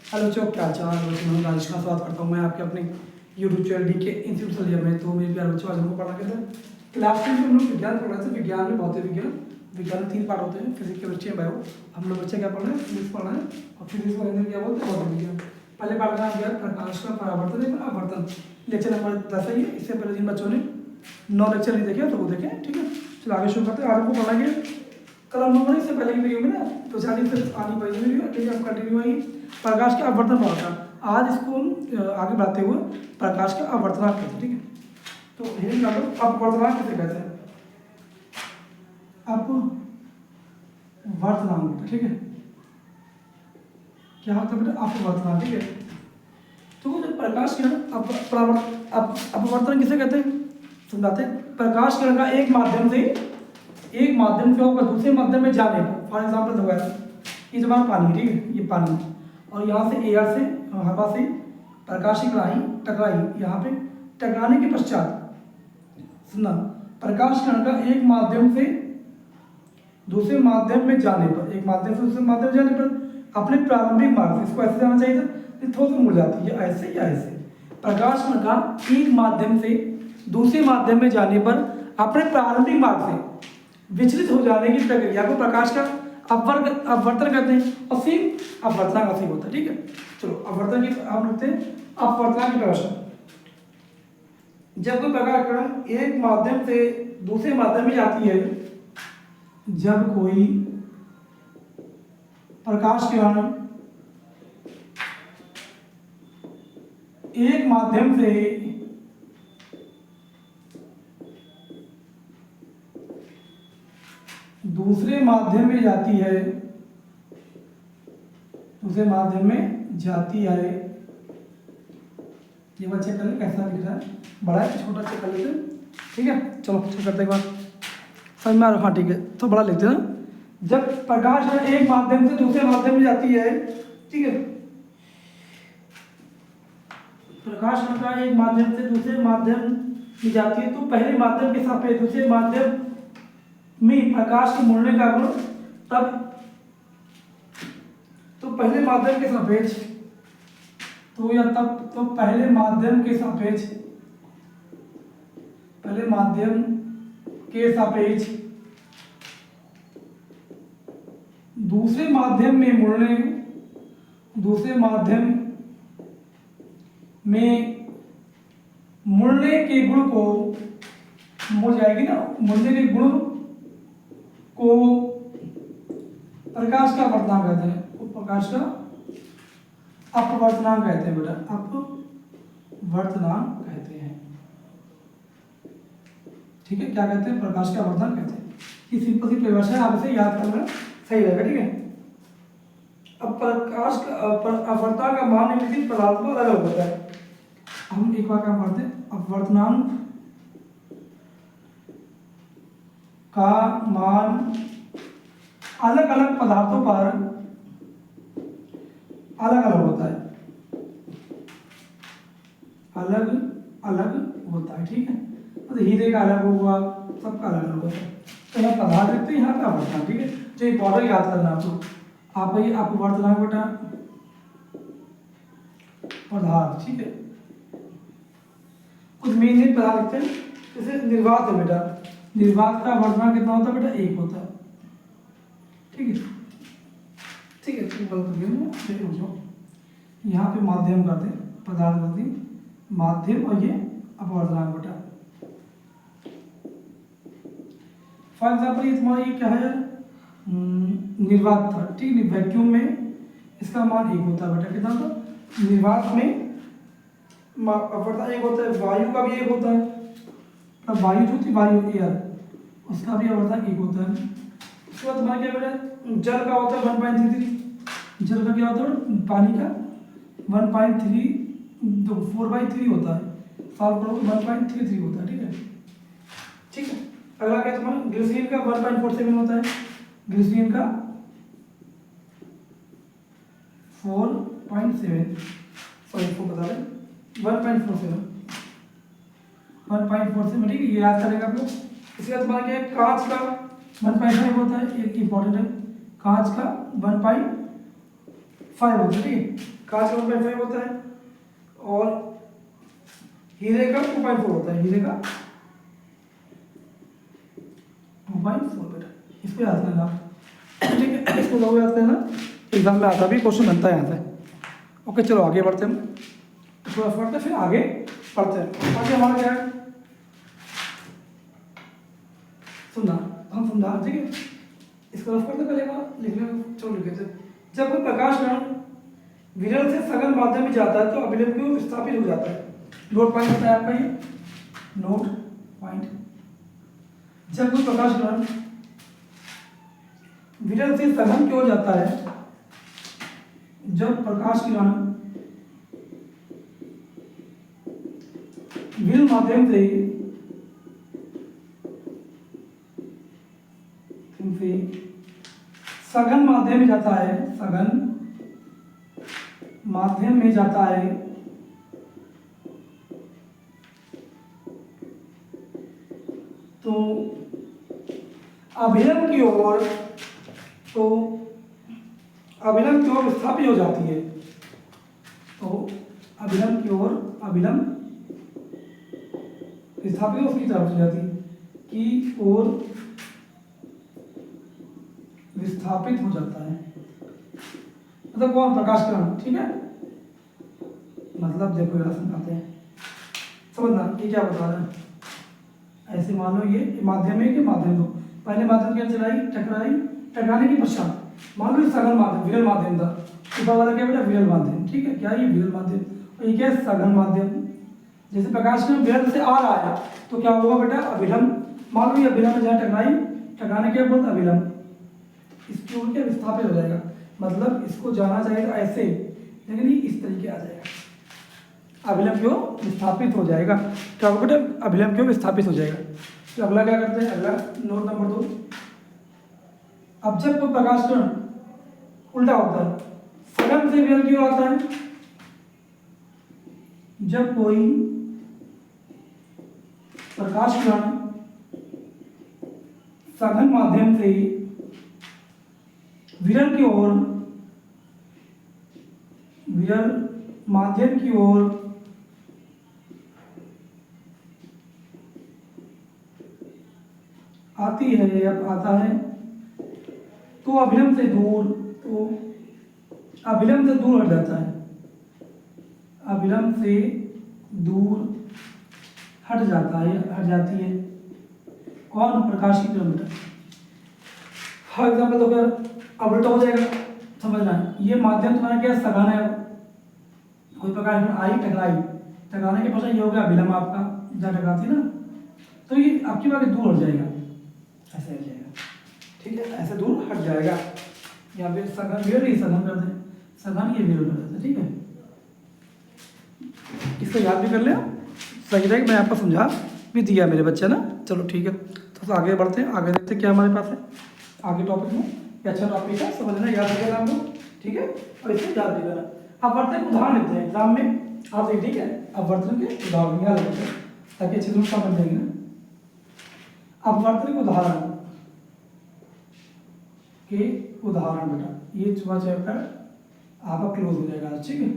Hello बच्चों, क्या हाल चाल। मैं राजेश का स्वागत करता हूँ मैं आपके अपने यूट्यूब चैनल डी के इंस्टीट्यूट सलिया में। तो मेरे प्यारे बच्चों, आज हमको पढ़ना क्या था। क्लास 10 में हम लोग विज्ञान पढ़ रहे थे। विज्ञान में भौतिक विज्ञान, विज्ञान में 3 पार्ट होते हैं, फिजिक्स केमिस्ट्री बायो। हम लोग बच्चे क्या पढ़ रहे हैं, फिजिक्स पढ़ रहे हैं। और फिजिक्स को अंदर क्या बोलते हैं, भौतिक विज्ञान। पहले पार्ट का नाम क्या है, प्रकाश का परावर्तन या अपवर्तन। लेक्चर नंबर 10 है ये। इससे पहले जिन बच्चों ने 9 लेक्चर नहीं देखे तो वो देखें, ठीक है। चलो आगे शुरू करते हैं। आज हमको पढ़ना क्या, कल हम लोगों ने इससे पहले की वीडियो में ना तो चालीस से आनी पड़ी वीडियो, ठीक है। अब कंटिन्यू आई प्रकाश के अपवर्तन पढ़ा। आज इसको हम आगे बढ़ाते हुए प्रकाश के अपवर्तनांक कहते हैं, ठीक है। तो हेडिंग डालो, अपवर्तनांक किसे कहते हैं, अपवर्तनांक, ठीक है। क्या होता है बेटा, अपवर्तनांक, ठीक है। तो जब प्रकाश किरण अपवर्तन किसे कहते हैं समझाते हैं। प्रकाश किरण का एक माध्यम से होकर दूसरे माध्यम में जाने पर, फॉर एग्जाम्पल देखो ये जमा पानी, ठीक है, ये पानी, और यहाँ से एयर से हवा से प्रकाश की किरण टकराई। यहाँ पे टकराने के पश्चात सुनना, प्रकाश किरण का एक माध्यम से दूसरे माध्यम में जाने पर, एक माध्यम से दूसरे माध्यम में जाने पर अपने प्रारंभिक मार्ग से, इसको ऐसे जाना चाहिए था, थोड़ा सा मुड़ जाती है, ऐसे या ऐसे। प्रकाश किरण का एक माध्यम से दूसरे माध्यम में जाने पर अपने प्रारंभिक मार्ग से विचलित हो जाने की प्रक्रिया को प्रकाश का अपवर्तन कहते हैं। और फिर अपवर्तनांक का होता है, ठीक है। चलो अपवर्तन की हम लिखते हैं अपवर्तनांक की परिभाषा। जब कोई प्रकाश किरण एक माध्यम से दूसरे माध्यम में जाती है, जब कोई प्रकाश किरण एक माध्यम से दूसरे माध्यम में जाती है, दूसरे माध्यम में जाती है, ये बात चेक कर ले कैसा दिख रहा है, बड़ा है छोटा, चेक कर लेते हैं, ठीक है। चलो चेक करते एक बार, समझ में आ रहा, हाँ ठीक है। तो बड़ा लिखते हैं, जब प्रकाश एक माध्यम से दूसरे माध्यम में जाती है, ठीक है, प्रकाश का एक माध्यम से दूसरे माध्यम में जाती है, तो पहले माध्यम के सापेक्ष दूसरे माध्यम में प्रकाश के मुड़ने का गुण तब, तो पहले माध्यम के सापेक्ष, तो या तब, तो पहले माध्यम के सापेक्ष, पहले माध्यम के सापेक्ष दूसरे माध्यम में मुड़ने, दूसरे माध्यम में मुड़ने के गुण को, मुड़ जाएगी ना, मुड़ने के गुण को प्रकाश का अपवर्तनांक कहते हैं, वो प्रकाश का अपवर्तनांक कहते हैं बेटा, अपवर्तनांक कहते हैं, ठीक है। क्या कहते हैं, प्रकाश का अपवर्तनांक कहते हैं। ये सिंपल सी परिभाषा है, आप इसे याद करना सही रहेगा, ठीक है। अब प्रकाश का अपवर्तनांक का मान निम्नलिखित पदार्थों पर अलग होता है। हम एक बार काम करते हैं, अपवर्तनांक का मान अलग अलग पदार्थों पर अलग अलग होता है, अलग अलग होता है, ठीक है। तो हीरे का अलग होगा, सबका अलग अलग होता है। तो यहाँ पदार्थ लिखते हैं, यहाँ पे अपवर्तनांक, ठीक है। जो इंपॉर्टेंट याद करना आपको ये अपवर्तनांक बेटा पदार्थ, ठीक है। कुछ मेन पदार्थ लिखते हैं, जैसे निर्वात है बेटा, निर्वात का अपवर्तनांक कितना होता है बेटा, 1 होता है, ठीक है, ठीक है। तो यहाँ पे माध्यम करते हैं, पदार्थ करते हैं माध्यम, और ये अपवर्तनांक बेटा। फॉर एग्जाम्पल ये तुम्हारा ये क्या है, निर्वात था, ठीक है। वैक्यूम में इसका मान 1 होता है बेटा, कितना होता, निर्वात में अपवर्तनांक 1 होता है। वायु का भी 1 होता है, तब वायु जो थी, वायु एयर, उसका भी अपवर्तनांक 1 होता है। उसके बाद तुम्हारा क्या बेटा, जल का होता है 1.33, जल का क्या होता है, पानी का 1.3, 4/3 होता है, सॉल्व करो 1.33 होता है, ठीक है, ठीक है। अगला क्या तुम्हारा, ग्लिसरीन का 1.47 होता है, ग्लिसरीन का 4.7, सॉरी 4 बता रहे, 1.47, 1.47, ठीक है, ये याद करेंगे आप लोग। इसके बाद तुम्हारा क्या है, कांच का 1.5 होता है, एक इंपॉर्टेंट है, कांच का 1.5 5 होता है, ठीक है, कांच का 1.5 होता है और हीरे का 2.4 होता है, हीरे का 2.4 बेटा, इसको याद करना आप, ठीक है, इसको लोग याद करना, एग्जाम में आता भी क्वेश्चन बनता है यहाँ से। ओके चलो आगे बढ़ते हैं, थोड़ा पढ़ते फिर आगे पढ़ते हैं। आगे हमारा क्या है, सुनना, हम समझा, ठीक है, इसको रफ करते पहले बार लिखने में, चलो लिखे थे। जब कोई प्रकाश कण विरल से सघन माध्यम में जाता है तो अभिलंब क्यों विस्थापित हो जाता है। नोट पॉइंट बताया आपका ये, नोट पॉइंट, जब कोई प्रकाश कण विरल से सघन क्यों जाता है, जब प्रकाश किरण विरल माध्यम से सघन माध्यम में जाता है, सघन माध्यम में जाता है तो अभिलंब की ओर, तो अभिलंब की ओर विस्थापित हो जाती है, तो अभिलंब की ओर, अभिलंब विस्थापित उसकी तरफ हो जाती है, की ओर विस्थापित हो जाता है, मतलब कौन, प्रकाश किरण, ठीक है, मतलब देखो यार समझाते हैं, समझना ये क्या बता रहा है। ऐसे मान लो ये माध्यम है कि माध्यम दो, पहले माध्यम क्या चलाई, टकराई, टकराने के पश्चात मान लो सघन माध्यम, विरल माध्यम था, ऊपर वाला क्या बेटा, विरल माध्यम, ठीक है, क्या ये विरल माध्यम, और ये क्या है, सघन माध्यम। जैसे प्रकाश किरण विरल से आ रहा है तो क्या होगा बेटा, अभिलंब, मान लो ये अभिलंब में जहाँ टकराई, टकराने के बाद अभिलंब इसकी ओर क्या विस्थापित हो जाएगा, मतलब इसको जाना चाहिए तो ऐसे, लेकिन ये इस तरीके आ जाएगा, अभिलंब क्यों विस्थापित हो जाएगा, क्या होगा बेटा, अभिलंब क्यों विस्थापित हो जाएगा। तो अगला क्या करते हैं, अगला नोट नंबर 2, अब जब कोई प्रकाश किरण उल्टा होता है, सघन से विरल की ओर आता है, जब कोई प्रकाश किरण सघन माध्यम से विरल की ओर, विरल माध्यम की ओर आती है या आता है तो अभिलंब से दूर, तो अभिलंब से दूर हट जाता है, अभिलंब से दूर हट जाता है, हट जाती है कौन, प्रकाश की किरण बेटा। फॉर एग्जाम्पल तो अगर अब उल्टा हो जाएगा, समझना ये माध्यम तुम्हारा क्या सघन है, कोई प्रकाश किरण आई, टकराई, टकराने के पश्चात ये हो गया अभिलंब आपका, जहाँ टकराती ना, तो ये आपकी बात दूर हट जाएगा, ऐसे हट जाएगा, ठीक है, ऐसे दूर हट जाएगा। यहाँ पे सघन विरल, ये सघन कर दें, सघन ये विरल कर देते, ठीक है, इसको याद भी कर ले, सही रहेगा, मैं आपको समझा भी दिया मेरे बच्चे ना। चलो ठीक है, तो आगे बढ़ते हैं, आगे देखते हैं क्या हमारे पास है आगे टॉपिक में, ये अच्छा टॉपिक है, समझना, याद रखेगा हम लोग, ठीक है, और इसको याद भी करना। अब वर्तन के उदाहरण लेते हैं एग्जाम में आप, ठीक है, अब वर्तन के उदाहरण याद रखते हैं ताकि अच्छे से समझ जाएंगे ना। अब वर्तन के उदाहरण बेटा, ये चुका चैप्टर आपका क्लोज हो जाएगा, ठीक है।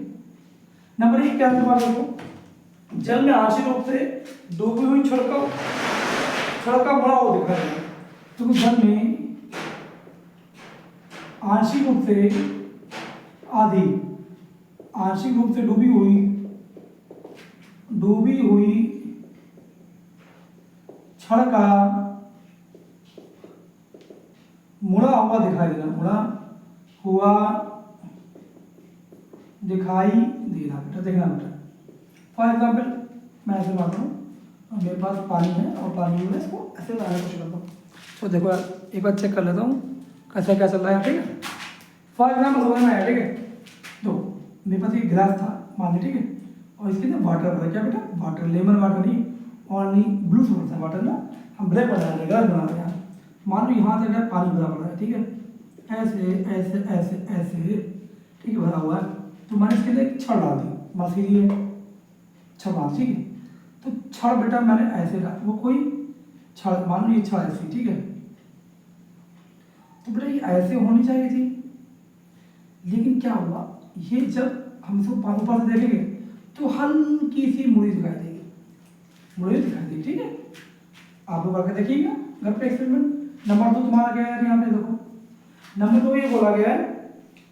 नंबर 1 क्या है तुम्हारा, देखो, जल में आंशिक रूप से डूबी हुई छड़ का बड़ा वो दिखा है, तो जल में आंशिक रूप से आधी, आंशिक रूप से डूबी हुई छड़ का मुड़ा हुआ दिखाई देना, मुड़ा हुआ दिखाई देना बेटा, देखना बेटा। फॉर एग्जाम्पल मैं ऐसे मानता हूँ, मेरे पास पानी है और पानी में इसको ऐसे लगाने की कोशिश करता हूँ, तो देखो एक बार चेक कर लेता हूँ कैसा क्या चल रहा है, ठीक है। फॉर एग्जाम्पल समझना है, ठीक है, तो मेरे पास एक गिलास था मान ली, ठीक है, और इसके अंदर वाटर भरा, क्या बेटा, वाटर, लेमन वाटर नहीं, ओनली ब्लू सोर्स है वाटर ना, हम ब्लैक बना रहे हैं, गिलास बना रहे हैं, मान लो यहाँ से पानी भरा पड़ा है, ठीक है, ऐसे ऐसे ऐसे ऐसे, ठीक है, भरा हुआ है, तो मैंने इसके अंदर एक छड़ डाल दी, बस ये छड़ डाल, ठीक है, तो छड़ बेटा मैंने ऐसे डाल, वो कोई छड़, मान लो ये छड़ ऐसी, ठीक है, तो बेटा ये ऐसे होनी चाहिए थी, लेकिन क्या हुआ, ये जब हम इसको ऊपर से देखेंगे तो हल्की सी मुड़ी दिखाई देगी, मुड़ी दिखाई देगी। ठीक है, आप लोग करके देखिएगा घर पे एक्सपेरिमेंट। नंबर 2 तुम्हारा क्या है, यहाँ पे देखो नंबर 2 ये बोला गया है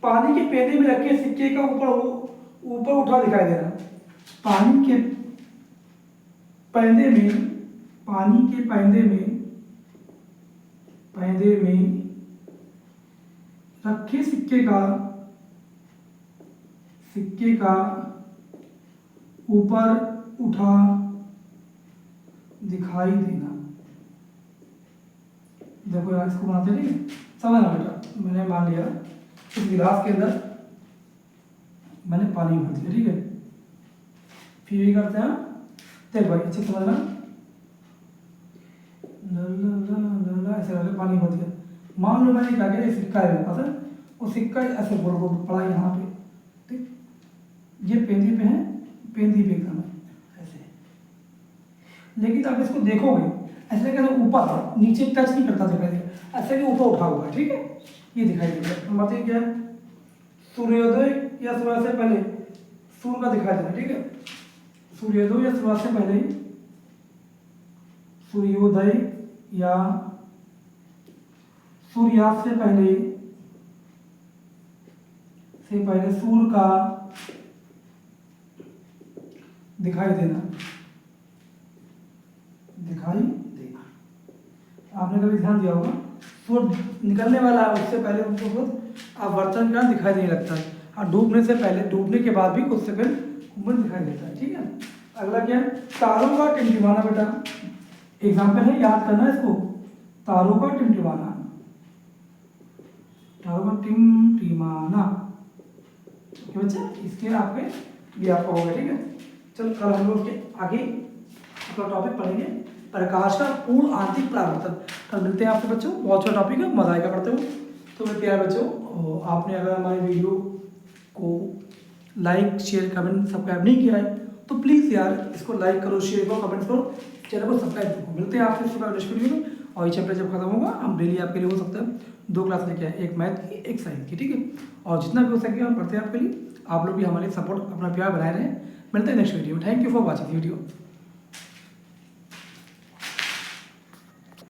पानी के पेंदे में रख के सिक्के का ऊपर उठा दिखाई दे रहा। पानी के पेंदे में, पानी के पेंदे में रखे सिक्के का ऊपर उठा दिखाई देना। देखो यार इसको बनाते नहीं समझना बेटा। मैंने मान लिया इस गिलास के अंदर मैंने पानी भर दिया, ठीक है, फिर ये करते हैं, देख भाई अच्छे समझना, ऐसे करके पानी भर दिया। मान लो मैंने क्या किया, सिक्का है मेरे पास है, वो सिक्का ऐसे गोल गोल पड़ा यहाँ पे, ठीक, ये पेंदी पे है, पेंदी पे एकदम है ऐसे। लेकिन आप इसको देखोगे ऐसे कैसे ऊपर नीचे टच नहीं करता दिखाई देगा, ऐसे कि ऊपर उठा हुआ है, ठीक है, ये दिखाई देगा। मतलब क्या है, सूर्योदय या सूर्य से पहले सूर्य का दिखाई देना, ठीक है, सूर्योदय या सूर्य से पहले, सूर्योदय या सूर्यास्त से पहले सूर्य का दिखाई देना, दिखाई देना। आपने कभी ध्यान दिया होगा सूर्य निकलने वाला है उससे पहले उनको खुद आवर्तन का दिखाई देने लगता है, और डूबने से पहले, डूबने के बाद भी कुछ सेकंड ऊपर दिखाई देता है, ठीक है। अगला क्या है, तारों का टिमटिमाना। बेटा एग्जाम्पल है, याद करना इसको, तारों का टिमटिमाना, तारों का टिमटिमाना। ओके बच्चा, इसके आपके भी आपका होगा, ठीक है। चलो कल हम लोग के आगे अपना टॉपिक पढ़ेंगे प्रकाश का पूर्ण आंतरिक परावर्तन। कल मिलते हैं आपके बच्चों, बहुत अच्छा टॉपिक है, मजा आएगा पढ़ते हो। तो मेरे प्यारे बच्चों, आपने अगर हमारे वीडियो को लाइक शेयर कमेंट सब्सक्राइब नहीं किया है तो प्लीज़ यार इसको लाइक करो, शेयर करो, कमेंट करो, चैनल को सब्सक्राइब करो। मिलते हैं आपसे सुबह नेक्स्ट वीडियो में। और ये चैप्टर जब खत्म होगा हम डेली आपके लिए हो सकता है 2 क्लास लेके आए, एक मैथ की एक साइंस की, ठीक है। और जितना भी हो सके हम पढ़ते हैं आपके लिए। आप लोग भी हमारे सपोर्ट अपना प्यार बनाए रहें। मिलते हैं नेक्स्ट वीडियो में। Thank you for watching video.